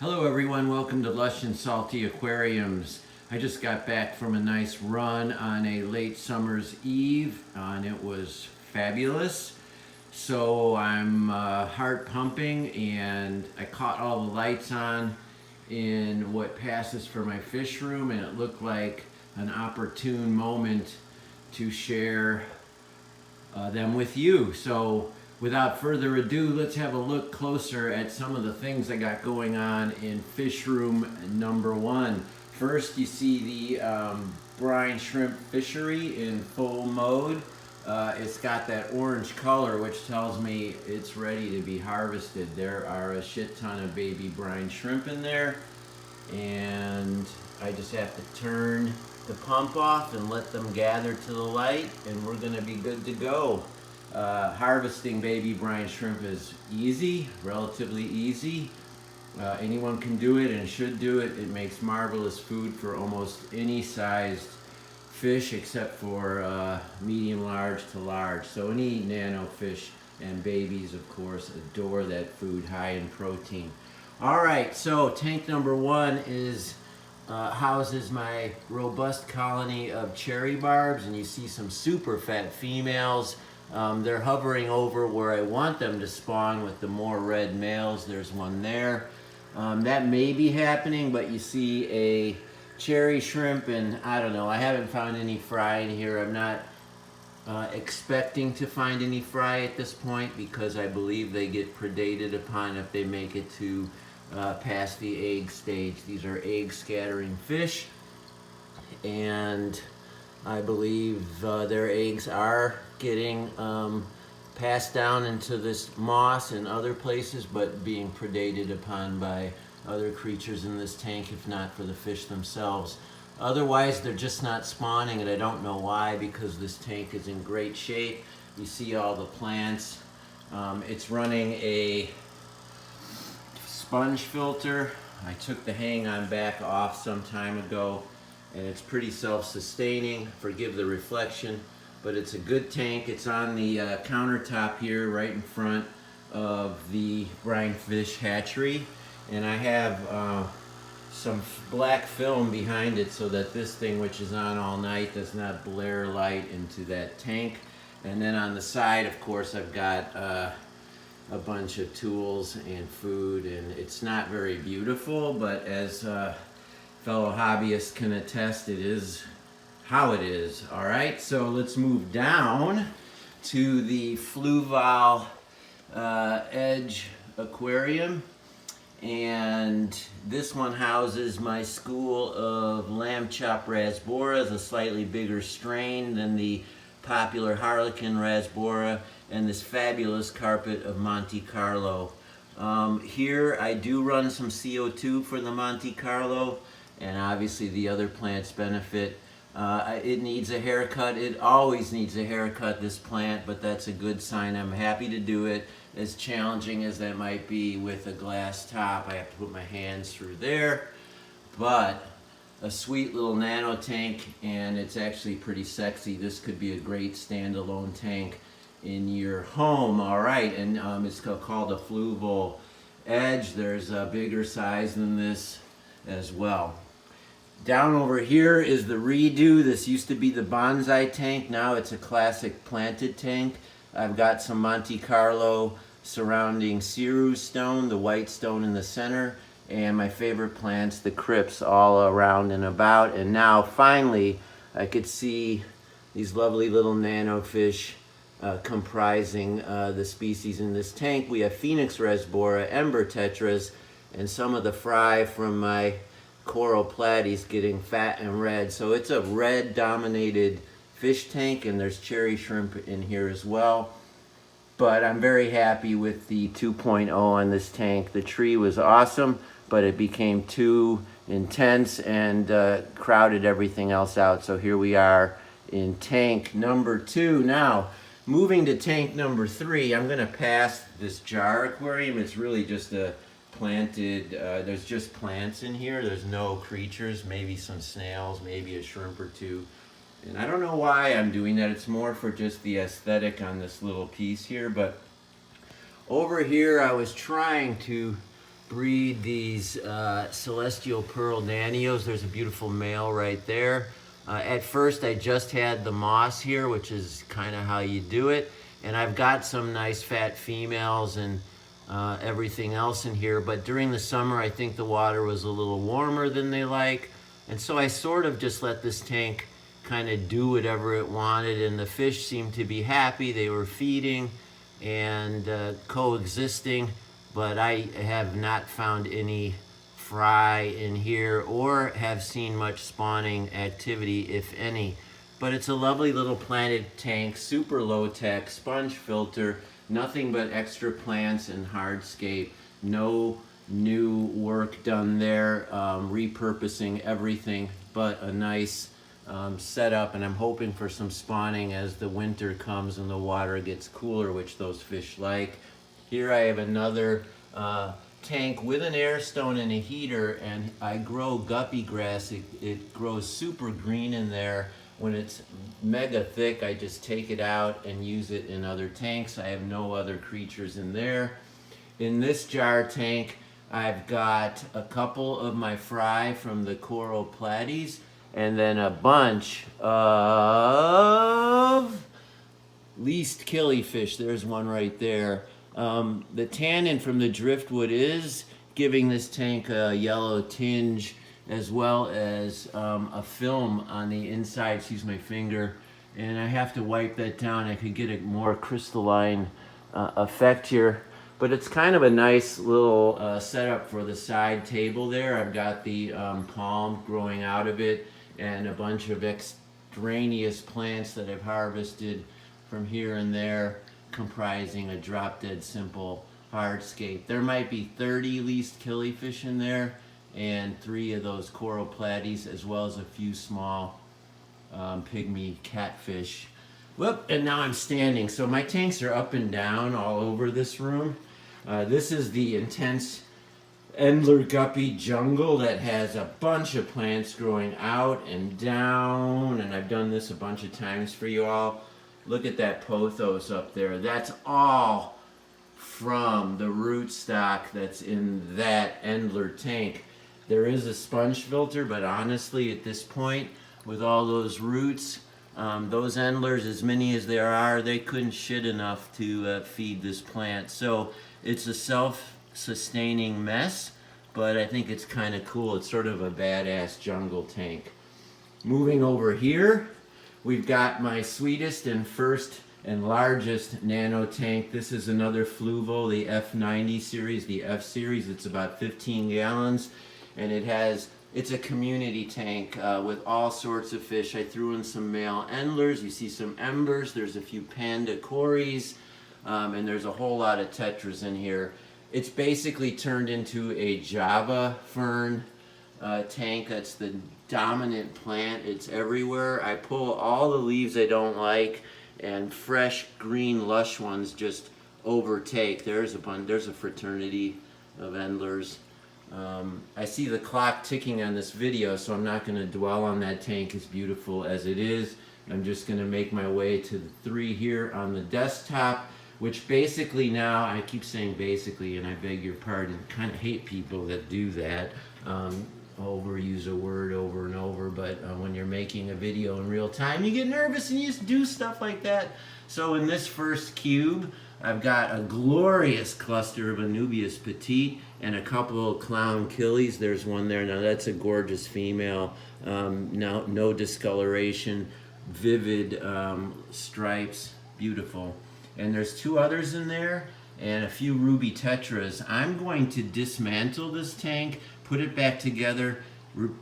Hello everyone, welcome to Lush and Salty Aquariums. I just got back from a nice run on a late summer's eve and it was fabulous. So I'm heart pumping and I caught all the lights on in what passes for my fish room, and it looked like an opportune moment to share them with you. So without further ado, let's have a look closer at some of the things I got going on in fish room number one. First, you see the brine shrimp fishery in full mode. It's got that orange color, which tells me it's ready to be harvested. There are a shit ton of baby brine shrimp in there, and I just have to turn the pump off and let them gather to the light, and we're gonna be good to go. Harvesting baby brine shrimp is easy, relatively easy. Anyone can do it and should do it. It makes marvelous food for almost any sized fish except for medium large to large. So any nano fish and babies, of course, adore that food, high in protein. All right, so tank number one is houses my robust colony of cherry barbs, and you see some super fat females. They're hovering over where I want them to spawn with the more red males. There's one there. That may be happening, but you see a cherry shrimp, and I don't know, I haven't found any fry in here. I'm not expecting to find any fry at this point because I believe they get predated upon if they make it to past the egg stage. These are egg scattering fish, and I believe their eggs are getting passed down into this moss and other places, but being predated upon by other creatures in this tank, if not for the fish themselves. Otherwise, they're just not spawning, and I don't know why, because this tank is in great shape. You see all the plants. It's running a sponge filter. I took the hang-on back off some time ago, and it's pretty self-sustaining. Forgive the reflection, but it's a good tank. It's on the countertop here right in front of the brine fish hatchery, and I have some black film behind it so that this thing, which is on all night, does not blare light into that tank. And then on the side, of course, I've got a bunch of tools and food, and it's not very beautiful, but as fellow hobbyists can attest, it is how it is. All right, so let's move down to the Fluval Edge Aquarium, and this one houses my school of lamb chop rasboras, a slightly bigger strain than the popular harlequin rasbora, and this fabulous carpet of Monte Carlo. Here I do run some CO2 for the Monte Carlo, and obviously the other plants benefit. It needs a haircut. It always needs a haircut, this plant, but that's a good sign. I'm happy to do it, as challenging as that might be with a glass top. I have to put my hands through there, but a sweet little nano tank, and it's actually pretty sexy. This could be a great standalone tank in your home. All right, and it's called a Fluval Edge. There's a bigger size than this as well. Down over here is the redo. This used to be the Bonsai Tank. Now it's a classic planted tank. I've got some Monte Carlo surrounding Ceru stone, the white stone in the center, and my favorite plants, the crypts, all around and about. And now finally I could see these lovely little nano fish comprising the species in this tank. We have Phoenix rasbora, ember tetras, and some of the fry from my coral platies getting fat and red. So it's a red dominated fish tank, and there's cherry shrimp in here as well. But I'm very happy with the 2.0 on this tank. The tree was awesome, but it became too intense and crowded everything else out. So here we are in tank number two. Now, moving to tank number three, I'm gonna pass this jar aquarium. It's really just a planted, there's just plants in here. There's no creatures, maybe some snails, maybe a shrimp or two. And I don't know why I'm doing that. It's more for just the aesthetic on this little piece here. But over here I was trying to breed these celestial pearl Danios. There's a beautiful male right there. At first I just had the moss here, which is kind of how you do it. And I've got some nice fat females and everything else in here. But during the summer, I think the water was a little warmer than they like. And so I sort of just let this tank kind of do whatever it wanted. And the fish seemed to be happy. They were feeding and coexisting. But I have not found any fry in here or have seen much spawning activity, if any. But it's a lovely little planted tank, super low tech, sponge filter, nothing but extra plants and hardscape. No new work done there, repurposing everything but a nice setup, and I'm hoping for some spawning as the winter comes and the water gets cooler, which those fish like. Here I have another tank with an air stone and a heater, and I grow guppy grass. It grows super green in there. When it's mega thick, I just take it out and use it in other tanks. I have no other creatures in there. In this jar tank, I've got a couple of my fry from the coral platies, and then a bunch of least killifish. There's one right there. The tannin from the driftwood is giving this tank a yellow tinge, as well as a film on the inside. Excuse my finger. And I have to wipe that down. I could get a more crystalline effect here. But it's kind of a nice little setup for the side table there. I've got the palm growing out of it and a bunch of extraneous plants that I've harvested from here and there, comprising a drop-dead simple hardscape. There might be 30 least killifish in there and 3 of those coral platies, as well as a few small pygmy catfish. Whoop, and now I'm standing. So my tanks are up and down all over this room. This is the intense Endler guppy jungle that has a bunch of plants growing out and down, and I've done this a bunch of times for you all. Look at that pothos up there. That's all from the rootstock that's in that Endler tank. There is a sponge filter, but honestly at this point, with all those roots, those Endlers, as many as there are, they couldn't shit enough to feed this plant. So it's a self-sustaining mess, but I think it's kind of cool. It's sort of a badass jungle tank. Moving over here, we've got my sweetest and first and largest Nano Tank. This is another Fluval, the F90 series, the F series. It's about 15 gallons, and it's a community tank with all sorts of fish. I threw in some male Endlers. You see some embers. There's a few panda cories, and there's a whole lot of Tetras in here. It's basically turned into a Java fern tank. That's the dominant plant. It's everywhere. I pull all the leaves I don't like, and fresh green lush ones just overtake. There's a fraternity of Endlers. I see the clock ticking on this video, so I'm not going to dwell on that tank, as beautiful as it is. I'm just going to make my way to the 3 here on the desktop, which basically now, I keep saying basically, and I beg your pardon, kind of hate people that do that, overuse a word over and over, but when you're making a video in real time, you get nervous and you just do stuff like that. So in this first cube, I've got a glorious cluster of Anubias petite and a couple of clown killies. There's one there. Now that's a gorgeous female. Now no discoloration, vivid stripes, beautiful. And there's 2 others in there and a few ruby tetras. I'm going to dismantle this tank, put it back together,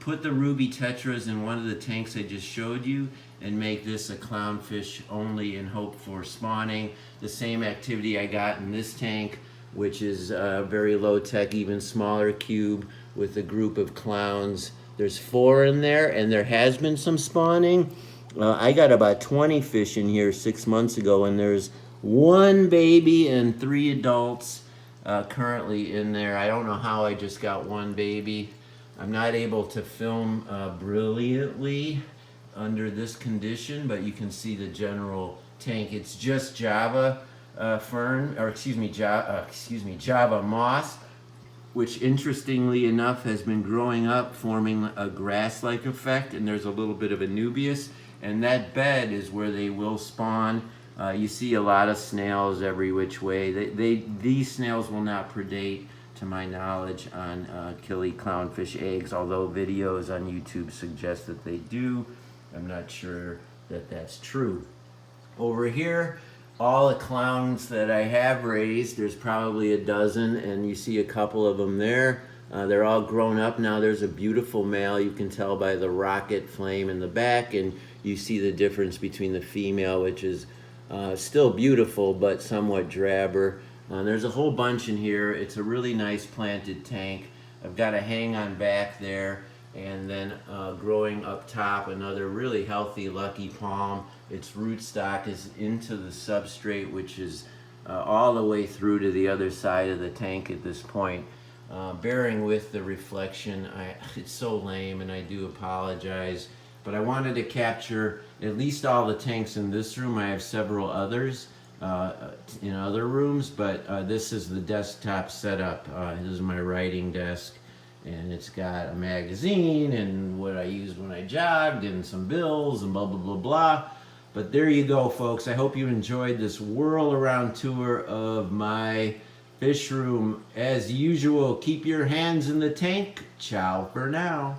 put the ruby tetras in one of the tanks I just showed you, and make this a clownfish only and hope for spawning. The same activity I got in this tank, which is very low tech, even smaller cube with a group of clowns. There's 4 in there, and there has been some spawning. I got about 20 fish in here 6 months ago, and there's 1 baby and 3 adults currently in there. I don't know how I just got 1 baby. I'm not able to film brilliantly under this condition, but you can see the general tank. It's just Java fern, or Java moss. which interestingly enough has been growing up, forming a grass-like effect, and there's a little bit of a nubius, and that bed is where they will spawn. You see a lot of snails every which way. These snails will not predate, to my knowledge, on killie clownfish eggs, although videos on YouTube suggest that they do. I'm not sure that that's true. Over here, all the clowns that I have raised, there's probably a dozen, and you see a couple of them there. They're all grown up now. There's a beautiful male. You can tell by the rocket flame in the back, and you see the difference between the female, which is still beautiful but somewhat drabber. There's a whole bunch in here. It's a really nice planted tank. I've got a hang on back there, and then growing up top, another really healthy lucky palm. Its rootstock is into the substrate, which is all the way through to the other side of the tank at this point. Bearing with the reflection, it's so lame, and I do apologize, but I wanted to capture at least all the tanks in this room. I have several others in other rooms, but this is the desktop setup. This is my writing desk, and it's got a magazine and what I used when I jogged and some bills and blah blah blah blah. But there you go, folks. I hope you enjoyed this whirl around tour of my fish room. As usual, keep your hands in the tank. Ciao for now.